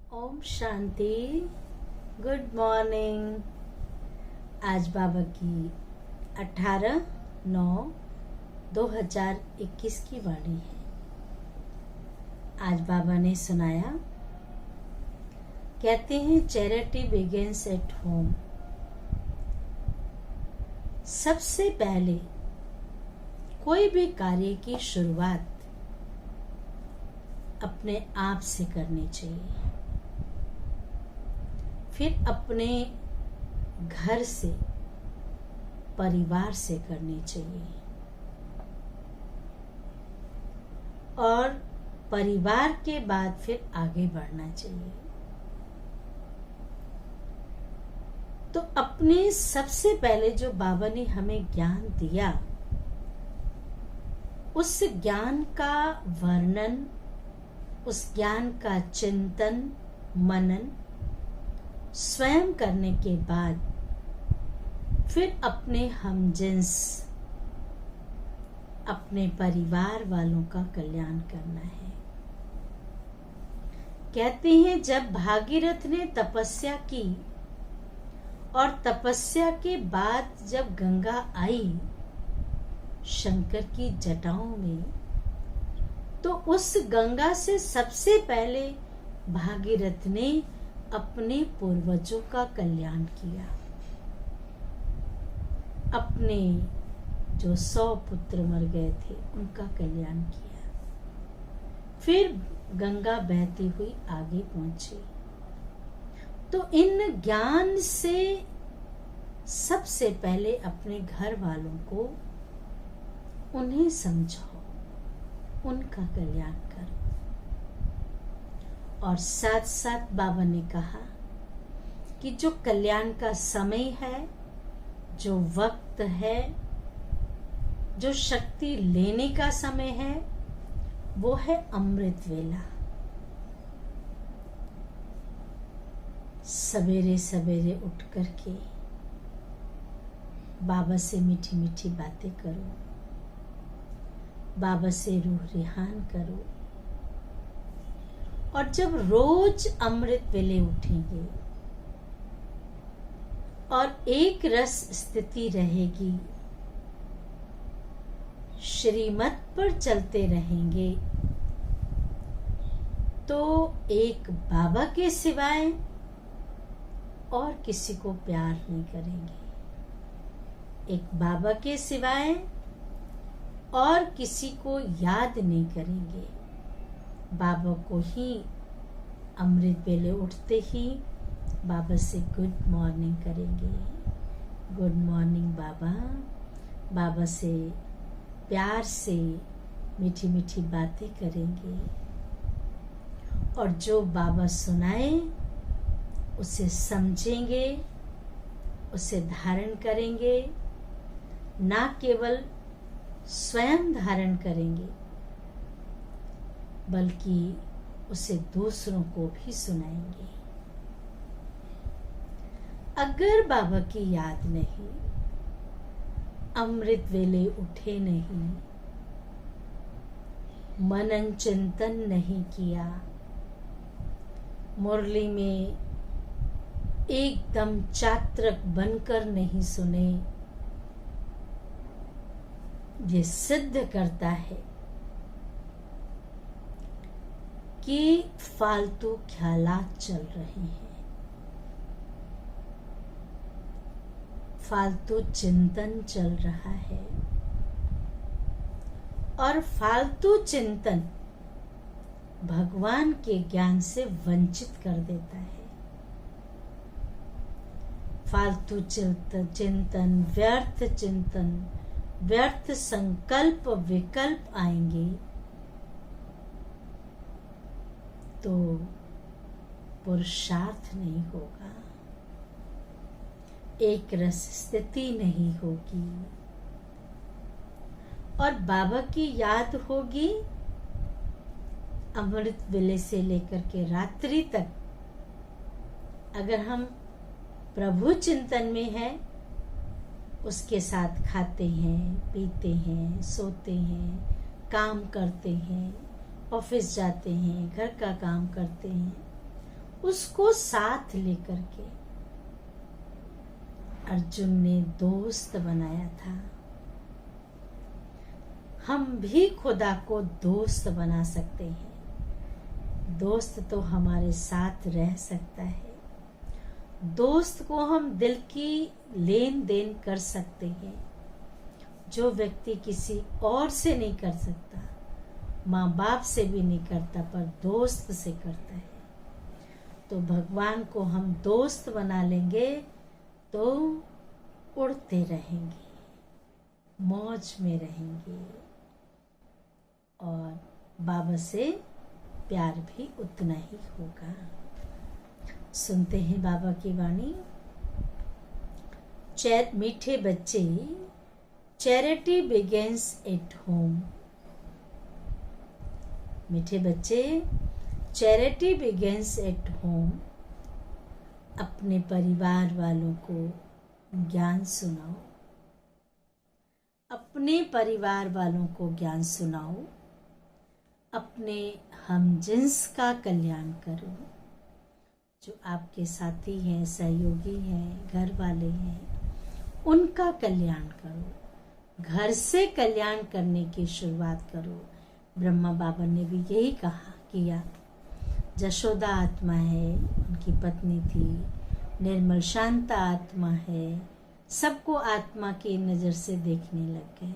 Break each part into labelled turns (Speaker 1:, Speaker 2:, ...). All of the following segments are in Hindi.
Speaker 1: ओम शांति। Good morning. आज बाबा की 18/9/2021 की वाणी है। आज बाबा ने सुनाया, कहते हैं चैरिटी बिगिंस एट होम। सबसे पहले कोई भी कार्य की शुरुआत अपने आप से करनी चाहिए, फिर अपने घर से, परिवार से करनी चाहिए और परिवार के बाद फिर आगे बढ़ना चाहिए। तो अपने सबसे पहले जो बाबा ने हमें ज्ञान दिया, उस ज्ञान का वर्णन, उस ज्ञान का चिंतन मनन स्वयं करने के बाद फिर अपने हमजिन्स, अपने परिवार वालों का कल्याण करना है। कहते हैं जब भागीरथ ने तपस्या की और तपस्या के बाद जब गंगा आई शंकर की जटाओं में, तो उस गंगा से सबसे पहले भागीरथ ने अपने पूर्वजों का कल्याण किया। अपने जो 100 पुत्र मर गए थे उनका कल्याण किया। फिर गंगा बहती हुई आगे पहुंची। तो इन ज्ञान से सबसे पहले अपने घर वालों को, उन्हें समझाओ, उनका कल्याण करो। और साथ साथ बाबा ने कहा कि जो कल्याण का समय है, जो वक्त है, जो शक्ति लेने का समय है, वो है अमृत वेला। सवेरे सवेरे उठ करके बाबा से मीठी मीठी बातें करो, बाबा से रूह रिहान करो। और जब रोज अमृत वेले उठेंगे और एक रस स्थिति रहेगी, श्रीमत पर चलते रहेंगे, तो एक बाबा के सिवाय और किसी को प्यार नहीं करेंगे। एक बाबा के सिवाय और किसी को याद नहीं करेंगे। बाबा को ही अमृत वेले उठते ही बाबा से गुड मॉर्निंग करेंगे। गुड मॉर्निंग बाबा। बाबा से प्यार से मीठी मीठी बातें करेंगे और जो बाबा सुनाए उसे समझेंगे, उसे धारण करेंगे। ना केवल स्वयं धारण करेंगे बल्कि उसे दूसरों को भी सुनाएंगे। अगर बाबा की याद नहीं, अमृत वेले उठे नहीं, मनन चिंतन नहीं किया, मुरली में एकदम चात्रक बनकर नहीं सुने, ये सिद्ध करता है कि फालतू ख्यालात चल रहे हैं, फालतू चिंतन चल रहा है और फालतू चिंतन भगवान के ज्ञान से वंचित कर देता है। फालतू चिंतन, व्यर्थ संकल्प विकल्प आएंगे तो पुरुषार्थ नहीं होगा, एक रस स्थिति नहीं होगी और बाबा की याद होगी। अमृत वेले से लेकर के रात्रि तक अगर हम प्रभु चिंतन में हैं, उसके साथ खाते हैं, पीते हैं, सोते हैं, काम करते हैं, ऑफिस जाते हैं, घर का काम करते हैं, उसको साथ लेकर के अर्जुन ने दोस्त बनाया था। हम भी खुदा को दोस्त बना सकते हैं। दोस्त तो हमारे साथ रह सकता है। दोस्त को हम दिल की लेन देन कर सकते हैं, जो व्यक्ति किसी और से नहीं कर सकता, माँ बाप से भी नहीं करता, पर दोस्त से करता है। तो भगवान को हम दोस्त बना लेंगे तो उड़ते रहेंगे, मौज में रहेंगे और बाबा से प्यार भी उतना ही होगा। सुनते हैं बाबा की वाणी। मीठे बच्चे, चैरिटी बिगिंस एट होम। मीठे बच्चे, चैरिटी बिगिंस एट होम। अपने परिवार वालों को ज्ञान सुनाओ। अपने परिवार वालों को ज्ञान सुनाओ। अपने हमजिन्स का कल्याण करो। जो आपके साथी हैं, सहयोगी हैं, घर वाले हैं, उनका कल्याण करो। घर से कल्याण करने की शुरुआत करो। ब्रह्मा बाबा ने भी यही किया। जशोदा आत्मा है, उनकी पत्नी थी, निर्मल शांता आत्मा है, सबको आत्मा की नज़र से देखने लग गए।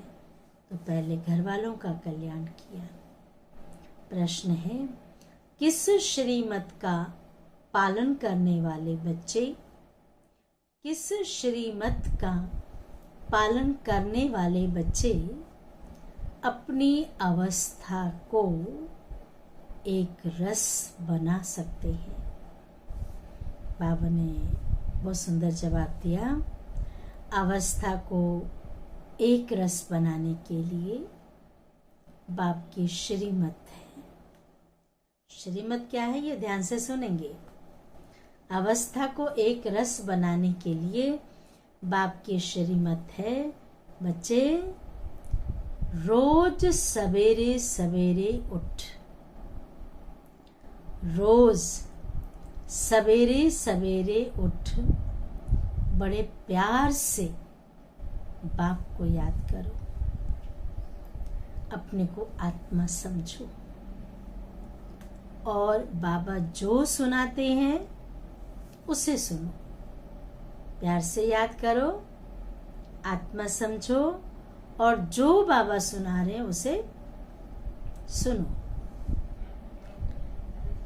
Speaker 1: तो पहले घर वालों का कल्याण किया। प्रश्न है, किस श्रीमत का पालन करने वाले बच्चे, किस श्रीमत का पालन करने वाले बच्चे अपनी अवस्था को एक रस बना सकते हैं? बाबा ने बहुत सुंदर जवाब दिया। अवस्था को एक रस बनाने के लिए बाप की श्रीमत है। श्रीमत क्या है, ये ध्यान से सुनेंगे। अवस्था को एक रस बनाने के लिए बाप की श्रीमत है, बच्चे रोज सवेरे सवेरे उठ, रोज सवेरे सवेरे उठ बड़े प्यार से बाप को याद करो। अपने को आत्मा समझो और बाबा जो सुनाते हैं उसे सुनो। प्यार से याद करो, आत्मा समझो और जो बाबा सुना रहे हैं उसे सुनो।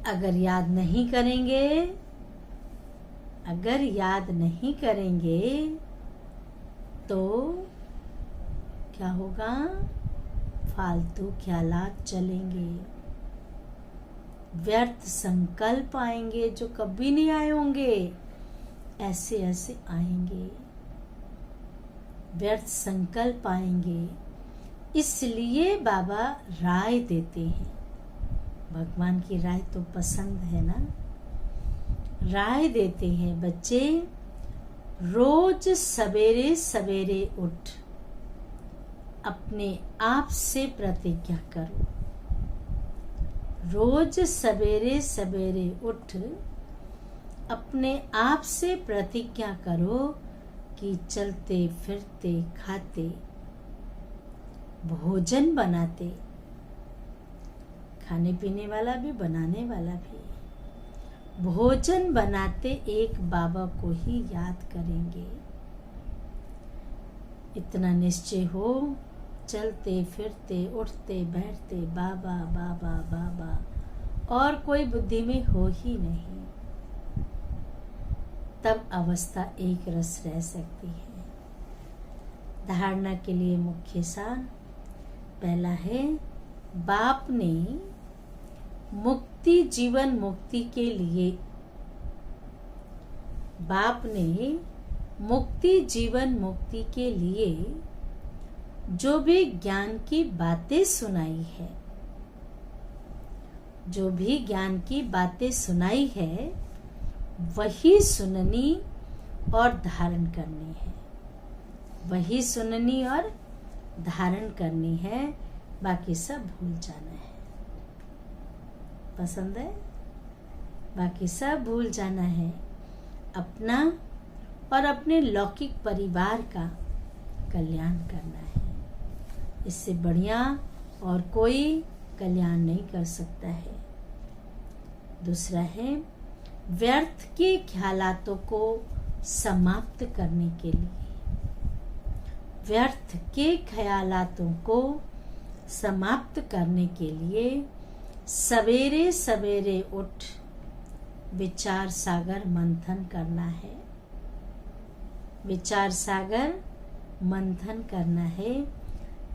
Speaker 1: अगर याद नहीं करेंगे, अगर याद नहीं करेंगे तो क्या होगा? फालतू ख्यालात चलेंगे, व्यर्थ संकल्प आएंगे जो कभी नहीं आए होंगे, ऐसे ऐसे आएंगे, व्यर्थ संकल्प आएंगे। इसलिए बाबा राय देते हैं। भगवान की राय तो पसंद है ना। राय देते हैं, बच्चे रोज सवेरे सवेरे उठ अपने आप से प्रतिज्ञा करो। रोज सवेरे सवेरे उठ अपने आप से प्रतिज्ञा करो कि चलते फिरते खाते भोजन बनाते, खाने पीने वाला भी बनाने वाला भी, भोजन बनाते एक बाबा को ही याद करेंगे। इतना निश्चय हो, चलते फिरते उठते बैठते बाबा बाबा बाबा और कोई बुद्धि में हो ही नहीं, तब अवस्था एक रस रह सकती है। धारणा के लिए मुख्य सार पहला है, बाप ने मुक्ति जीवन मुक्ति के लिए, बाप ने मुक्ति जीवन मुक्ति के लिए जो भी ज्ञान की बातें सुनाई है, जो भी ज्ञान की बातें सुनाई है, वही सुननी और धारण करनी है। वही सुननी और धारण करनी है, बाकी सब भूल जाना है। पसंद है? बाकी सब भूल जाना है। अपना और अपने लौकिक परिवार का कल्याण करना है। इससे बढ़िया और कोई कल्याण नहीं कर सकता है। दूसरा है व्यर्थ के ख्यालातों को समाप्त करने के लिए। व्यर्थ के ख्यालातों को समाप्त करने के लिए सवेरे सवेरे उठ विचार सागर मंथन करना है। विचार सागर मंथन करना है।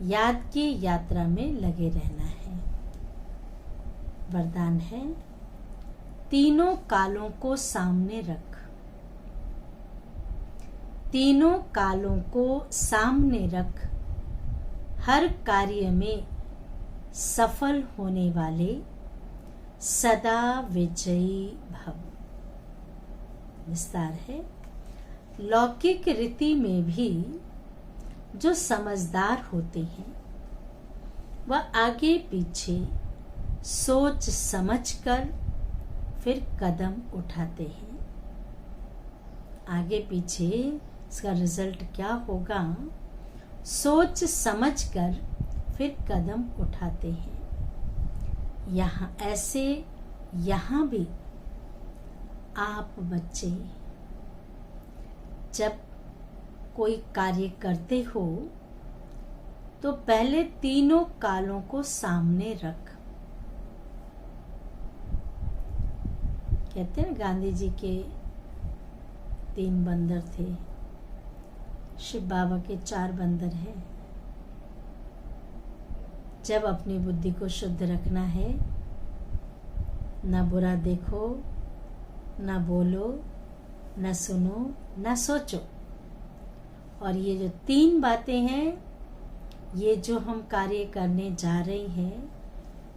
Speaker 1: याद की यात्रा में लगे रहना है। वरदान है तीनों कालों को सामने रख। तीनों कालों को सामने रख हर कार्य में सफल होने वाले सदा विजयी भव। विस्तार है लौकिक रीति में भी जो समझदार होते हैं वह आगे पीछे सोच समझकर फिर कदम उठाते हैं। आगे पीछे इसका रिजल्ट क्या होगा सोच समझकर फिर कदम उठाते हैं। यहाँ भी आप बच्चे जब कोई कार्य करते हो तो पहले तीनों कालों को सामने रख। कहते हैं गांधी जी के 3 बंदर थे, शिव बाबा के 4 बंदर हैं। जब अपनी बुद्धि को शुद्ध रखना है, ना बुरा देखो, ना बोलो, ना सुनो, ना सोचो। और ये जो 3 बातें हैं, ये जो हम कार्य करने जा रहे हैं,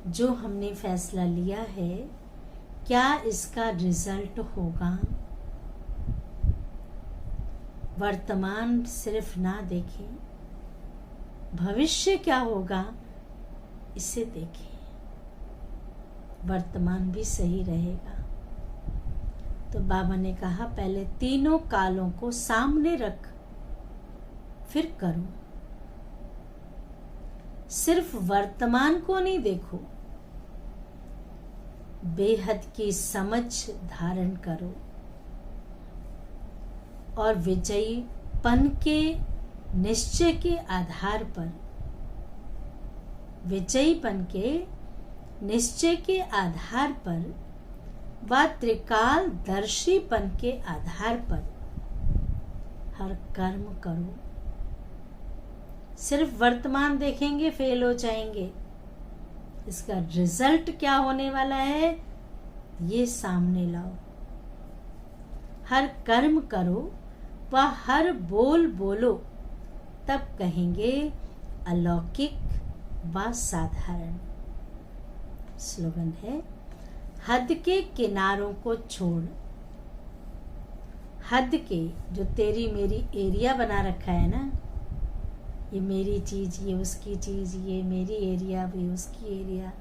Speaker 1: जो हमने फैसला लिया है, क्या इसका रिजल्ट होगा। वर्तमान सिर्फ ना देखें, भविष्य क्या होगा इसे देखें। वर्तमान भी सही रहेगा। तो बाबा ने कहा पहले तीनों कालों को सामने रख, फिर करो। सिर्फ वर्तमान को नहीं देखो, बेहद की समझ धारण करो और विजयीपन के निश्चय के आधार पर, विजयीपन के निश्चय के आधार पर व त्रिकाल दर्शीपन के आधार पर हर कर्म करो। सिर्फ वर्तमान देखेंगे फेल हो जाएंगे। इसका रिजल्ट क्या होने वाला है ये सामने लाओ। हर कर्म करो व हर बोल बोलो, तब कहेंगे अलौकिक व साधारण। स्लोगन है हद के किनारों को छोड़। हद के जो तेरी मेरी एरिया बना रखा है ना, ये मेरी चीज, ये उसकी चीज, ये मेरी एरिया, भी उसकी एरिया,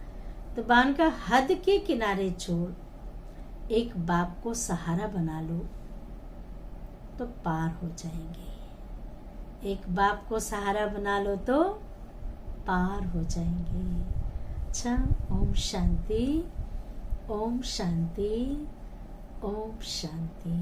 Speaker 1: तो बान का हद के किनारे छोड़, एक बाप को सहारा बना लो तो पार हो जाएंगे। एक बाप को सहारा बना लो तो पार हो जाएंगे। अच्छा, ओम शांति, ओम शांति, ओम शांति।